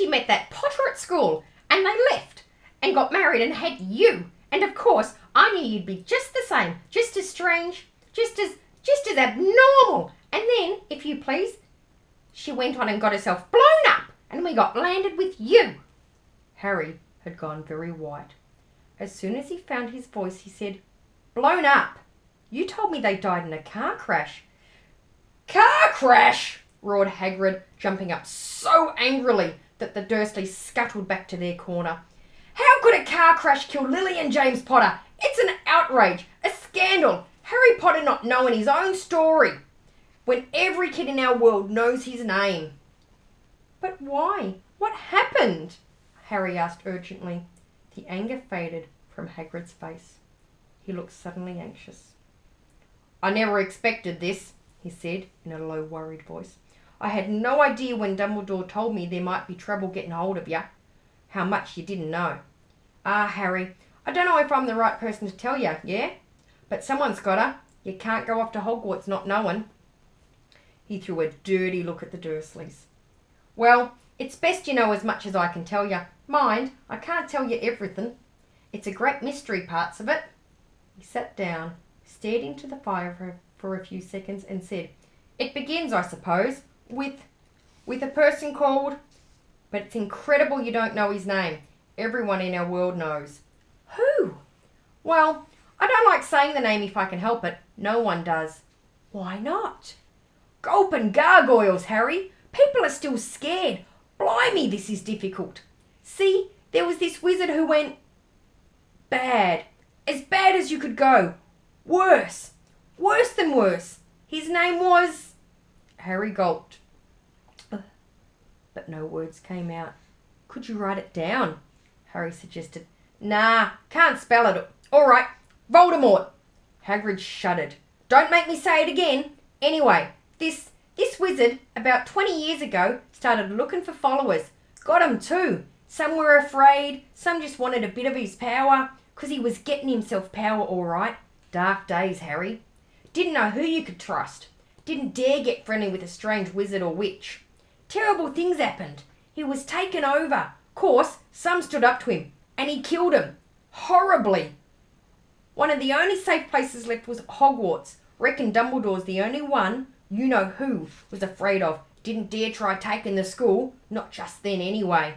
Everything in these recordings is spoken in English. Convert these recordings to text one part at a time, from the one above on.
she met that Potter at school, and they left and got married and had you. And of course, I knew you'd be just the same, just as strange, just as abnormal. And then, if you please, she went on and got herself blown up, and we got landed with you." Harry had gone very white. As soon as he found his voice, he said, "Blown up? You told me they died in a car crash." "Car crash!" roared Hagrid, jumping up so angrily that the Dursleys scuttled back to their corner. "How could a car crash kill Lily and James Potter? It's an outrage, a scandal. Harry Potter not knowing his own story, when every kid in our world knows his name." "But why? What happened?" Harry asked urgently. The anger faded from Hagrid's face. He looked suddenly anxious. "I never expected this," he said in a low, worried voice. "I had no idea when Dumbledore told me there might be trouble getting hold of you. How much you didn't know. Ah, Harry, I don't know if I'm the right person to tell you, yeah? But someone's gotta. You can't go off to Hogwarts not knowing." He threw a dirty look at the Dursleys. "Well, it's best you know as much as I can tell you. Mind, I can't tell you everything. It's a great mystery, parts of it." He sat down, stared into the fire for a few seconds and said, "It begins, I suppose, with a person called... But it's incredible you don't know his name. Everyone in our world knows." "Who?" "Well, I don't like saying the name if I can help it. No one does." "Why not?" "Gulp and gargoyles, Harry. People are still scared. Blimey, this is difficult. See, there was this wizard who went bad. As bad as you could go. Worse. Worse than worse. His name was..." Harry gulped. But no words came out. "Could you write it down?" Harry suggested. "Nah, can't spell it. All right, Voldemort." Hagrid shuddered. "Don't make me say it again. Anyway, this wizard, about 20 years ago, started looking for followers. Got 'em too. Some were afraid, some just wanted a bit of his power, 'cause he was getting himself power all right. Dark days, Harry. Didn't know who you could trust. Didn't dare get friendly with a strange wizard or witch. Terrible things happened. He was taken over. Course, some stood up to him, and he killed 'em. Horribly. One of the only safe places left was Hogwarts. Reckon Dumbledore's the only one you know who was afraid of. Didn't dare try taking the school, not just then anyway.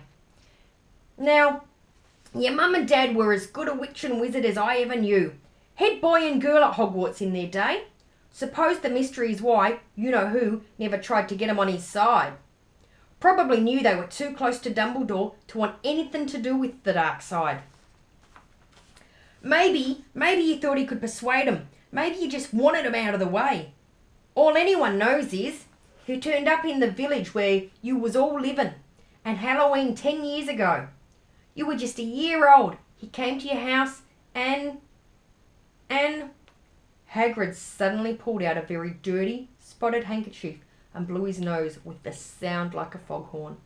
Now, your mum and dad were as good a witch and wizard as I ever knew. Head boy and girl at Hogwarts in their day. Suppose the mystery is why you-know-who never tried to get 'em on his side. Probably knew they were too close to Dumbledore to want anything to do with the dark side. Maybe you thought he could persuade 'em. Maybe you just wanted 'em out of the way. All anyone knows is he turned up in the village where you was all living, and Halloween 10 years ago. You were just a year old. He came to your house and... Hagrid suddenly pulled out a very dirty, spotted handkerchief and blew his nose with the sound like a foghorn.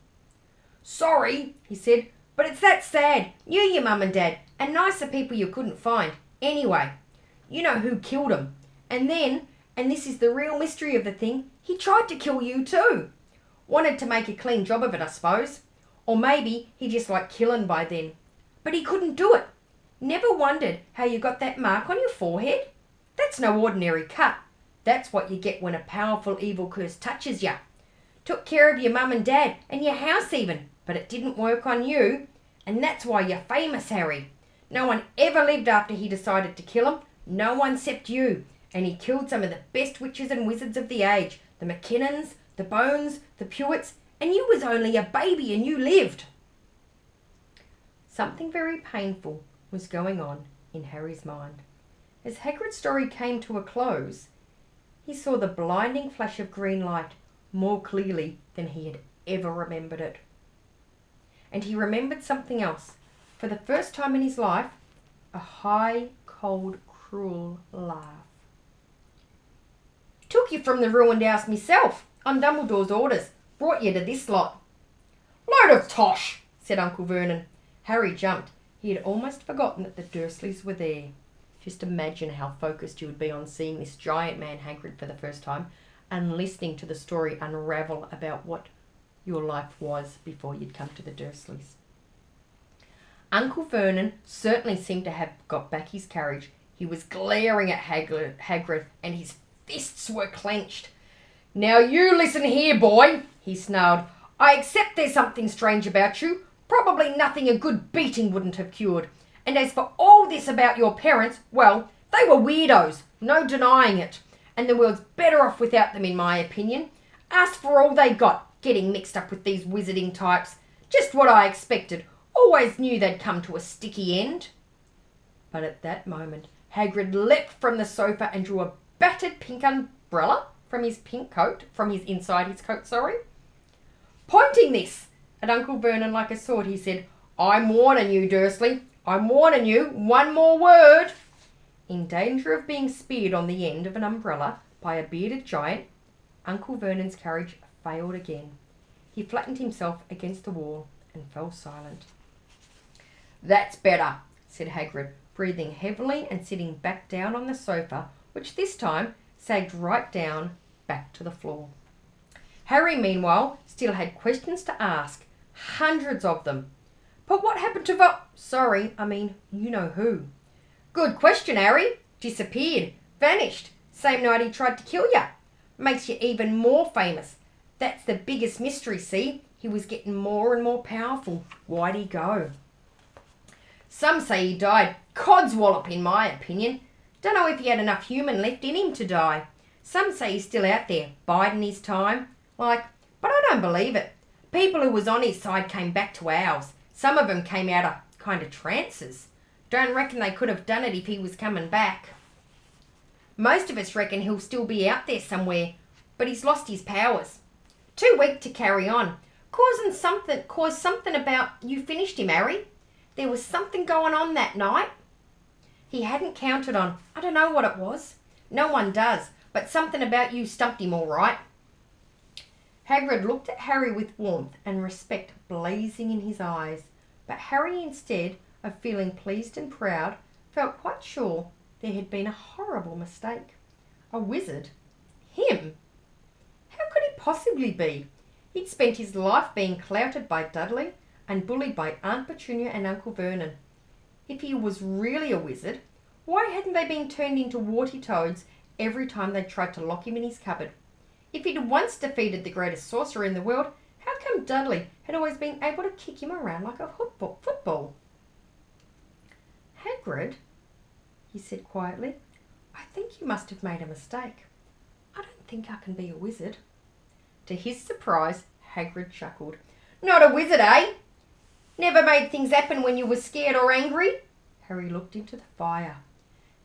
"Sorry," he said, "but it's that sad. Knew your mum and dad, and nicer people you couldn't find. Anyway, you know who killed him. And then, and this is the real mystery of the thing, he tried to kill you too. Wanted to make a clean job of it, I suppose. Or maybe he just liked killing by then. But he couldn't do it. Never wondered how you got that mark on your forehead? That's no ordinary cut. That's what you get when a powerful evil curse touches you. Took care of your mum and dad and your house even, but it didn't work on you. And that's why you're famous, Harry. No one ever lived after he decided to kill him. No one except you. And he killed some of the best witches and wizards of the age. The McKinnons, the Bones, the Pewits, and you was only a baby and you lived." Something very painful was going on in Harry's mind. As Hagrid's story came to a close, he saw the blinding flash of green light more clearly than he had ever remembered it. And he remembered something else. For the first time in his life, a high, cold, cruel laugh. "Took you from the ruined house myself, on Dumbledore's orders. Brought you to this lot." "Load of tosh," said Uncle Vernon. Harry jumped. He had almost forgotten that the Dursleys were there. Just imagine how focused you would be on seeing this giant man Hagrid for the first time and listening to the story unravel about what your life was before you'd come to the Dursleys. Uncle Vernon certainly seemed to have got back his courage. He was glaring at Hagrid, and his fists were clenched. "Now you listen here, boy," he snarled. "I accept there's something strange about you. Probably nothing a good beating wouldn't have cured. And as for all this about your parents, well, they were weirdos, no denying it. And the world's better off without them, in my opinion. Ask for all they got, getting mixed up with these wizarding types. Just what I expected. Always knew they'd come to a sticky end." But at that moment, Hagrid leapt from the sofa and drew a battered pink umbrella from his inside his coat. Pointing this at Uncle Vernon like a sword, he said, "I'm warning you, Dursley. I'm warning you. One more word." In danger of being speared on the end of an umbrella by a bearded giant, Uncle Vernon's courage failed again. He flattened himself against the wall and fell silent. "That's better," said Hagrid, breathing heavily and sitting back down on the sofa, which this time sagged right down back to the floor. Harry, meanwhile, still had questions to ask, hundreds of them. "But what happened to you know who." "Good question, Harry. Disappeared. Vanished. Same night he tried to kill you. Makes you even more famous. That's the biggest mystery, see? He was getting more and more powerful. Why'd he go?" "Some say he died. Codswallop, in my opinion. Don't know if he had enough human left in him to die. Some say he's still out there, biding his time. But I don't believe it. People who was on his side came back to ours. Some of them came out of kind of trances. Don't reckon they could have done it if he was coming back. Most of us reckon he'll still be out there somewhere, but he's lost his powers. Too weak to carry on. Caused something about you finished him, Harry. There was something going on that night he hadn't counted on. I don't know what it was. No one does, but something about you stumped him all right." Hagrid looked at Harry with warmth and respect blazing in his eyes, but Harry, instead of feeling pleased and proud, felt quite sure there had been a horrible mistake. A wizard? Him? How could he possibly be? He'd spent his life being clouted by Dudley and bullied by Aunt Petunia and Uncle Vernon. If he was really a wizard, why hadn't they been turned into warty toads every time they tried to lock him in his cupboard? If he'd once defeated the greatest sorcerer in the world, how come Dudley had always been able to kick him around like a football? "Hagrid," he said quietly, "I think you must have made a mistake. I don't think I can be a wizard." To his surprise, Hagrid chuckled. "Not a wizard, eh? Never made things happen when you were scared or angry?" Harry looked into the fire.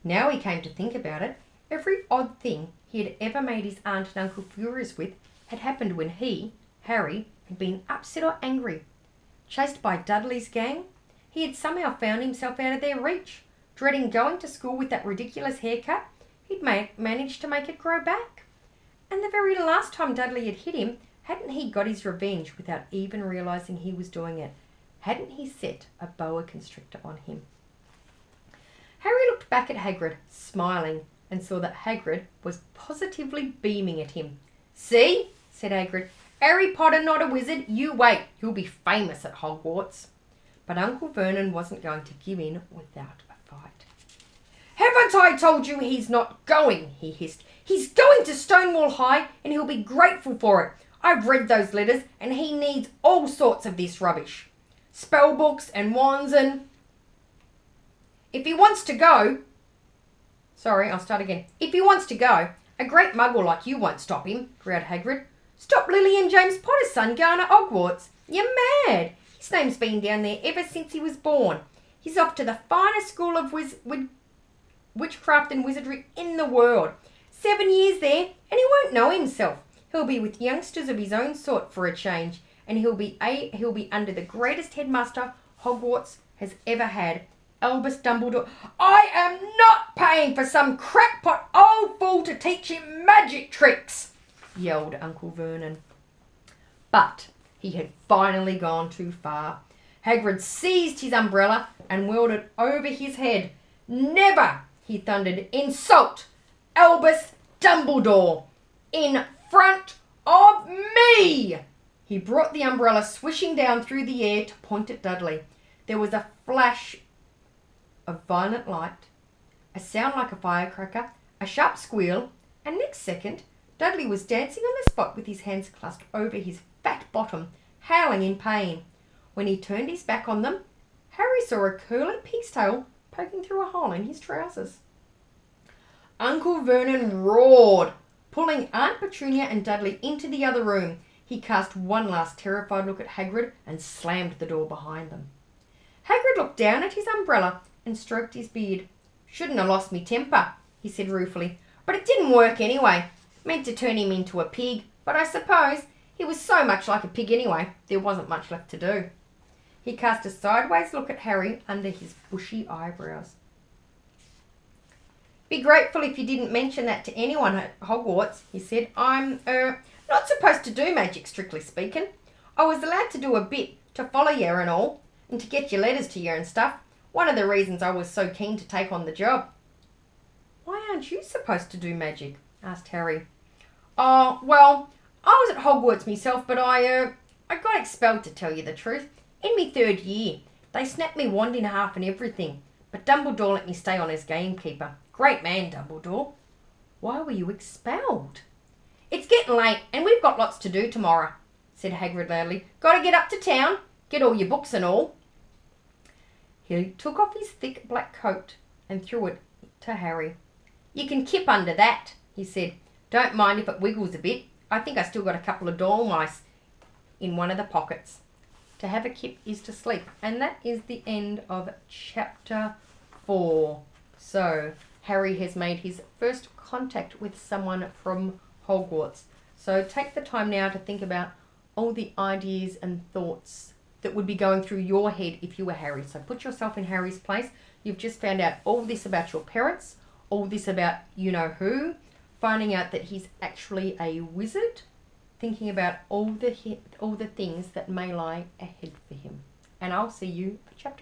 Now he came to think about it, every odd thing he had ever made his aunt and uncle furious with had happened when he, Harry, had been upset or angry. Chased by Dudley's gang, he had somehow found himself out of their reach. Dreading going to school with that ridiculous haircut, he'd managed to make it grow back. And the very last time Dudley had hit him, hadn't he got his revenge without even realising he was doing it? Hadn't he set a boa constrictor on him? Harry looked back at Hagrid, smiling, and saw that Hagrid was positively beaming at him. "See," said Hagrid, "Harry Potter not a wizard. You wait, he'll be famous at Hogwarts." But Uncle Vernon wasn't going to give in without a fight. "Haven't I told you he's not going?" he hissed. "He's going to Stonewall High, and he'll be grateful for it. I've read those letters, and he needs all sorts of this rubbish. Spell books and wands and... If he wants to go... If he wants to go, a great muggle like you won't stop him," growled Hagrid. "Stop Lily and James Potter's son going to Hogwarts? You're mad. His name's been down there ever since he was born. He's off to the finest school of witchcraft and wizardry in the world. 7 years there, and he won't know himself. He'll be with youngsters of his own sort for a change, and he'll be under the greatest headmaster Hogwarts has ever had, Albus Dumbledore." "I am not paying for some crackpot old fool to teach him magic tricks," yelled Uncle Vernon. But he had finally gone too far. Hagrid seized his umbrella and whirled it over his head. "Never," he thundered, "insult Albus Dumbledore in front of me!" He brought the umbrella swishing down through the air to point at Dudley. There was a flash of violent light, a sound like a firecracker, a sharp squeal, and next second, Dudley was dancing on the spot with his hands clasped over his fat bottom, howling in pain. When he turned his back on them, Harry saw a curly pig's tail poking through a hole in his trousers. Uncle Vernon roared, pulling Aunt Petunia and Dudley into the other room. He cast one last terrified look at Hagrid and slammed the door behind them. Hagrid looked down at his umbrella and stroked his beard. "Shouldn't have lost me temper," he said ruefully, "but it didn't work anyway. Meant to turn him into a pig, but I suppose he was so much like a pig anyway, there wasn't much left to do." He cast a sideways look at Harry under his bushy eyebrows. "Be grateful if you didn't mention that to anyone at Hogwarts," he said. "I'm, not supposed to do magic, strictly speaking. I was allowed to do a bit to follow you and all, and to get your letters to you and stuff. One of the reasons I was so keen to take on the job." "Why aren't you supposed to do magic?" asked Harry. "Oh, well, I was at Hogwarts myself, but I got expelled, to tell you the truth. In me 3rd year. They snapped me wand in half and everything. But Dumbledore let me stay on as gamekeeper. Great man, Dumbledore." "Why were you expelled?" "It's getting late, and we've got lots to do tomorrow," said Hagrid loudly. "Got to get up to town, get all your books and all." He took off his thick black coat and threw it to Harry. "You can kip under that," he said. "Don't mind if it wiggles a bit. I think I still got a couple of dormice in one of the pockets." To have a kip is to sleep. And that is the end of chapter 4. So Harry has made his first contact with someone from Hogwarts. So take the time now to think about all the ideas and thoughts that would be going through your head if you were Harry. So put yourself in Harry's place. You've just found out all this about your parents, all this about you-know-who, finding out that he's actually a wizard, thinking about all the things that may lie ahead for him. And I'll see you for chapter 5.